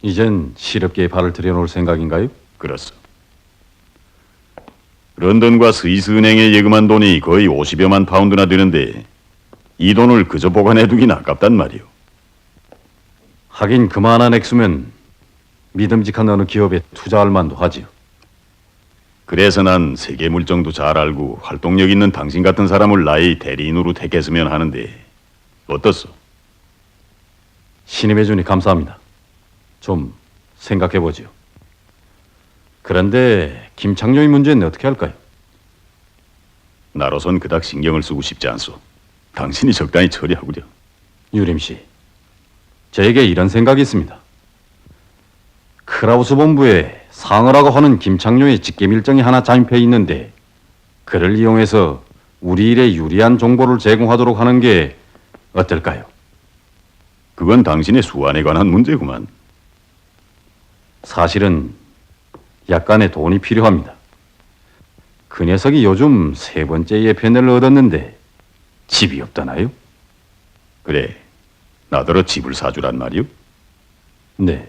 이젠 실업계에 발을 들여놓을 생각인가요? 그렇소. 런던과 스위스 은행에 예금한 돈이 거의 50여만 파운드나 되는데 이 돈을 그저 보관해두긴 아깝단 말이오. 하긴 그만한 액수면 믿음직한 어느 기업에 투자할 만도 하지요. 그래서 난 세계 물정도 잘 알고 활동력 있는 당신 같은 사람을 나의 대리인으로 택했으면 하는데 어떻소? 신임해 주니 감사합니다. 좀 생각해보지요. 그런데 김창룡의 문제는 어떻게 할까요? 나로선 그닥 신경을 쓰고 싶지 않소. 당신이 적당히 처리하구려. 유림 씨, 저에게 이런 생각이 있습니다. 크라우스 본부에 상어라고 하는 김창룡의 직계 일정이 하나 잠입해 있는데 그를 이용해서 우리 일에 유리한 정보를 제공하도록 하는 게 어떨까요? 그건 당신의 수완에 관한 문제구만. 사실은 약간의 돈이 필요합니다. 그 녀석이 요즘 3번째 예편을 얻었는데 집이 없다나요? 그래, 나더러 집을 사주란 말이오? 네.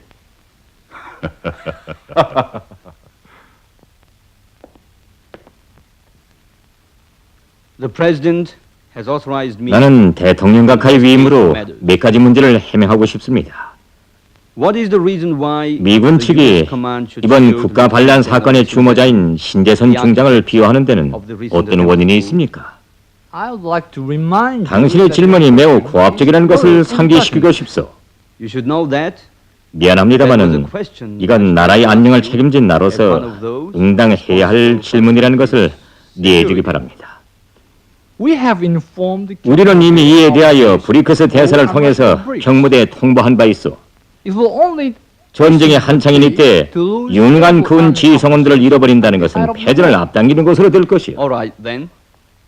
나는 대통령 각하의 위임으로 몇 가지 문제를 해명하고 싶습니다. 미군 측이 이번 국가 반란 사건의 주모자인 신재선 중장을 비호하는 데는 어떤 원인이 있습니까? I'd like to remind 당신의 질문이 매우 고압적이라는 것을 상기시키고 싶소. 미안합니다마는 이건 나라의 안녕을 책임진 나로서 응당해야 할 질문이라는 것을 이해해 주기 바랍니다. We have informed 우리는 이미 이에 대하여 브리크스 대사를 통해서 경무대에 통보한 바 있어. It will only 전쟁의 한창인 이때 윤관 군 지휘성원들을 잃어버린다는 것은 패전을 앞당기는 것으로 될 것이요.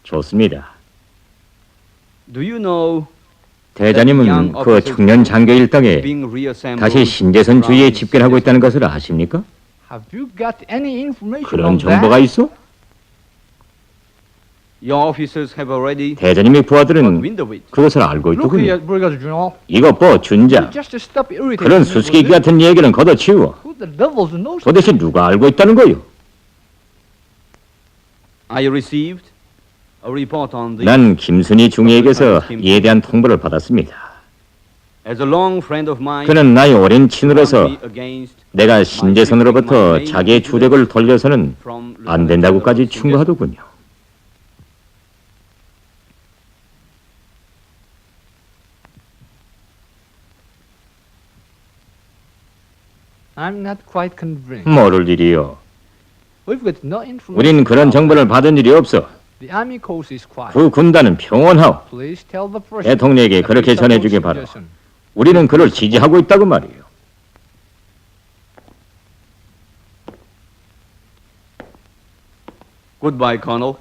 좋습니다. 대장님은 그 청년 장교 일당에 다시 신재선 주위에 집결하고 있다는 것을 아십니까? have you got any information 그런 on 정보가 that? 있어? 대장님의 부하들은 그것을 알고 Look 있더군요. here, Brigadier General. 이것 보 준장. Just to stop irritating 그런 me 수수께끼 with it. 같은 얘기는 걷어치우고 Who the devil knows? 도대체 누가 알고 있다는 거요? 난 김순희 중위에게서 이에 대한 통보를 받았습니다. 그는 나의 오랜 친으로서 내가 신재선으로부터 자기의 주력을 돌려서는 안 된다고까지 충고하더군요. I'm not quite convinced. 모를 일이요. We've got no information. 우린 그런 정보를 받은 일이 없어. The army coast is quiet. 그 군단은 평온하오. Please tell the president 대통령에게 that 그렇게 we support 전해주기 바라. suggestion. 우리는 그를 지지하고 있다고 말이에요.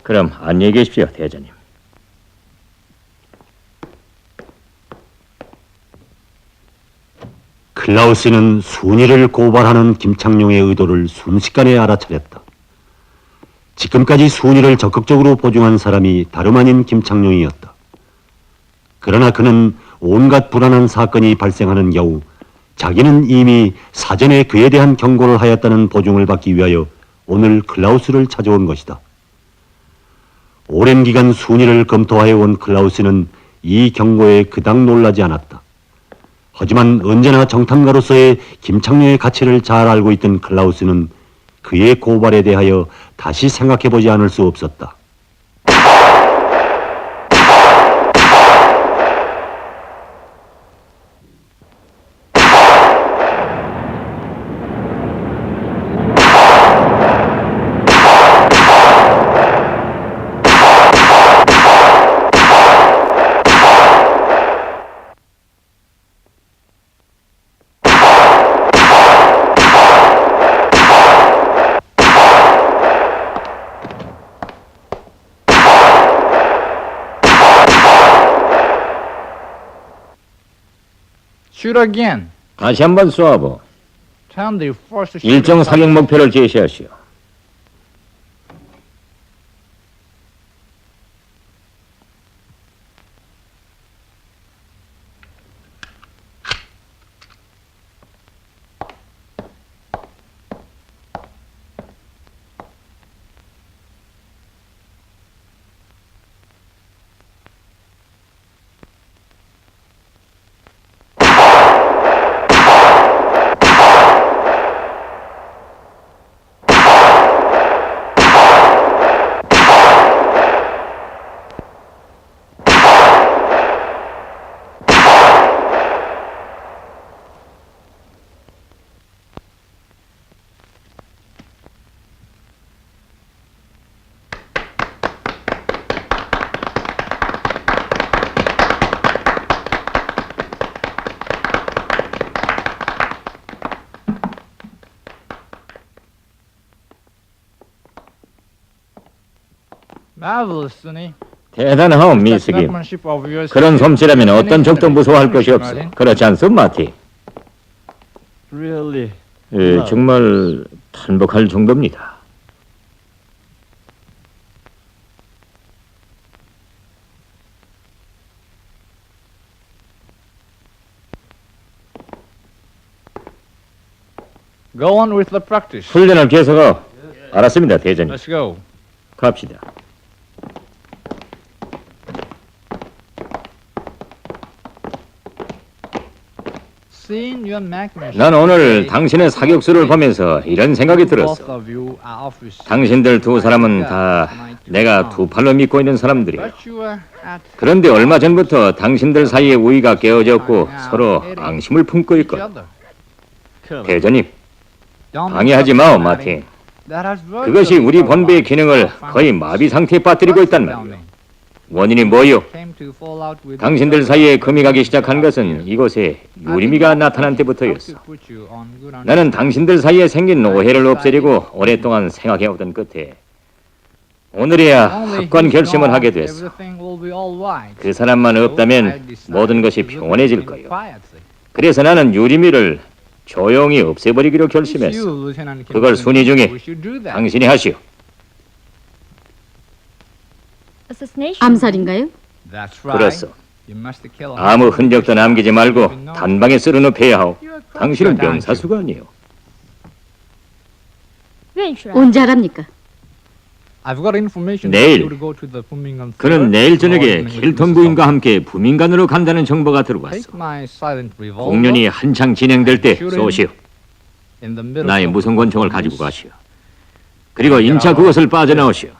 그럼 안녕히 계십시오, 대장님. 클라우스는 순위를 고발하는 김창룡의 의도를 순식간에 알아차렸다. 지금까지 순위를 적극적으로 보증한 사람이 다름 아닌 김창룡이었다. 그러나 그는 온갖 불안한 사건이 발생하는 경우 자기는 이미 사전에 그에 대한 경고를 하였다는 보증을 받기 위하여 오늘 클라우스를 찾아온 것이다. 오랜 기간 순위를 검토하여 온 클라우스는 이 경고에 그닥 놀라지 않았다. 하지만 언제나 정탐가로서의 김창룡의 가치를 잘 알고 있던 클라우스는 그의 고발에 대하여 다시 생각해보지 않을 수 없었다. Shoot again. 다시 한번 쏘아보. Tell the force to shoot. 일정 사격 목표를 제시하시오. Marvelous, Sonny. 대단하오, 미스김. 그런 솜씨라면 어떤 적도 무서워할 것이 없어. 그렇지 않소, 마티? Really? 예, 정말 탄복할 정도입니다. Go on with the practice. 훈련을 계속하오. 알았습니다, 대장님. Let's go. 갑시다. Seeing your marksmanship. 난 오늘 당신의 사격수를 보면서 이런 생각이 들었어. Both of you are officers. 당신들 두 사람은 다 내가 두 팔로 믿고 있는 사람들이에요. But you are at 그런데 얼마 전부터 당신들 사이에 우위가 깨어졌고 서로 앙심을 품고 each 있거든. other. 대장님, Don't 방해하지 마오, 마틴. That has 그것이 우리 본부의 기능을 거의 마비 상태에 빠뜨리고 있단 말이오. 원인이 뭐요? came to fall out with 당신들 사이에 금이 가기 시작한 것은 이곳에 유리미가 나타난 때부터였어. put you on good on 나는 당신들 사이에 생긴 오해를 없애려고 오랫동안 생각해오던 끝에 오늘이야 확고한 결심을 하게 됐어. Everything will be all right. 그 사람만 없다면 모든 것이 평온해질 거요. 그래서 나는 유리미를 조용히 없애버리기로 결심했어. 그걸 순위 중에 당신이 하시오. 암살인가요? That's right. 그렇소. You must kill him. 아무 흔적도 남기지 말고 단방에 쓸어넣어야 하오. 당신은 명사수가 아니에요. 언제 알합니까? I've got information 내일. for you to go to the Birmingham 그는 Theater 내일 tomorrow 저녁에 evening with 힐턴 Mrs. 부인과 함께 부민관으로 간다는 정보가 들어왔어. Take my silent revolver 공연이 한창 진행될 때 쏘시오. in the middle 나의 of 무슨 the 권총을 가지고 performance. 가시오. 그리고 인차 그것을 빠져나오시오.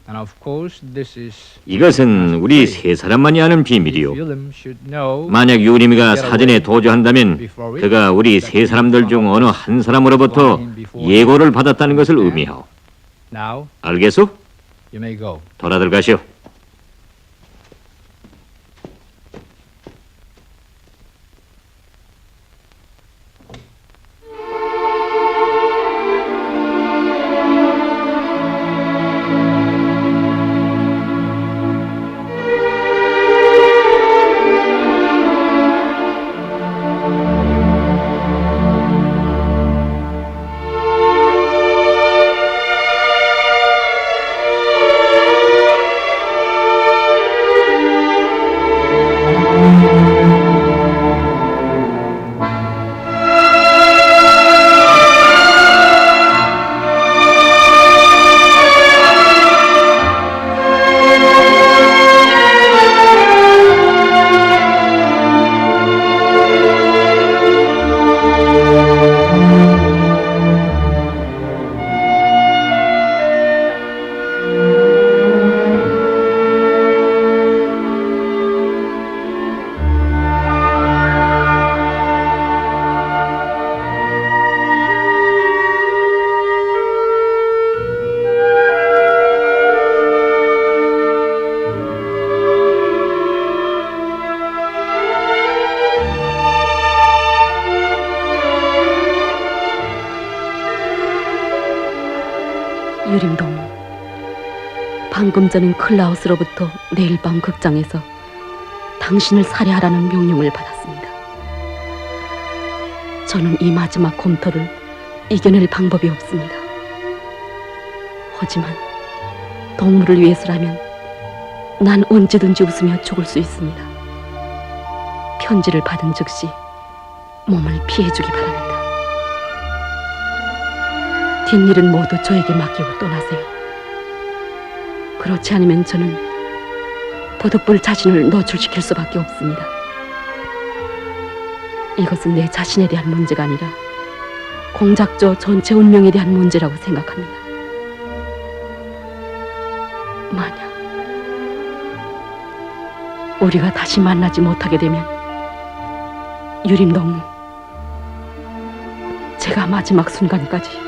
And of course, this is 이것은 우리 세 사람만이 아는 비밀이요. Willem should know. 만약 유리미가 사전에 도주한다면 그가 우리 세 사람들 중 어느 한 사람으로부터 예고를 받았다는 것을 의미하오. Now 알겠소? you may go. 돌아들 가시오. 유림동, 방금 전엔 클라우스로부터 내일 밤 극장에서 당신을 살해하라는 명령을 받았습니다. 저는 이 마지막 검토를 이겨낼 방법이 없습니다. 하지만 동물을 위해서라면 난 언제든지 웃으며 죽을 수 있습니다. 편지를 받은 즉시 몸을 피해주기 바랍니다. 뒷일은 모두 저에게 맡기고 떠나세요. 그렇지 않으면 저는 도둑볼 자신을 노출시킬 수밖에 없습니다. 이것은 내 자신에 대한 문제가 아니라 공작조 전체 운명에 대한 문제라고 생각합니다. 만약 우리가 다시 만나지 못하게 되면 유림동무, 제가 마지막 순간까지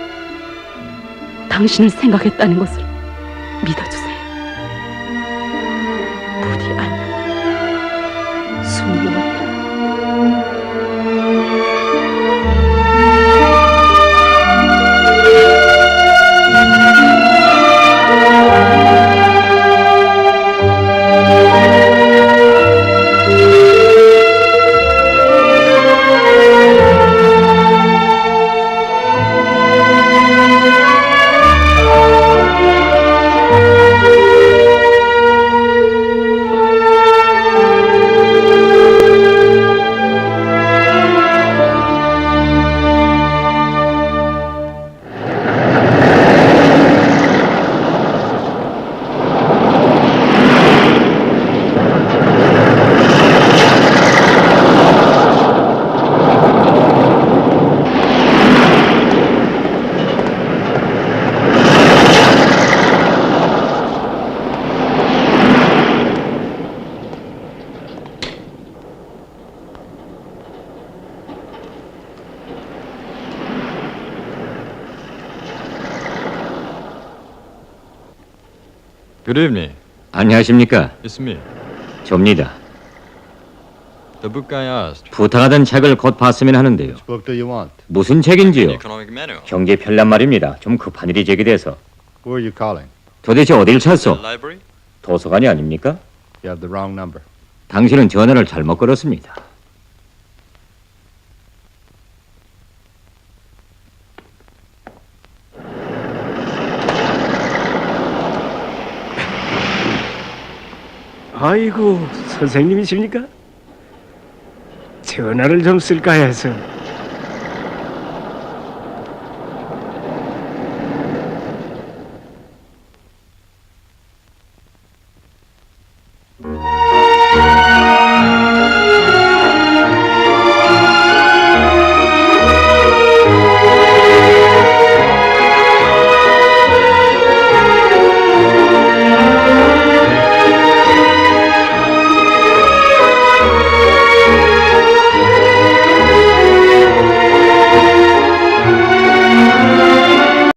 당신을 생각했다는 것을 믿어주세요. 부디 안녕. 순이요. Good evening. 안녕하십니까? It's me. 접니다. The book I asked. 부탁하던 책을 곧 봤으면 하는데요. book do you want? 무슨 책인지요? Economic manual. 경제 편란 말입니다. 좀 급한 일이 제기돼서. Who are you calling? 도대체 어딜 찾소? Library? 도서관이 아닙니까? You have the wrong number. 당신은 전화를 잘못 걸었습니다. 아이고, 선생님이십니까? 전화를 좀 쓸까 해서.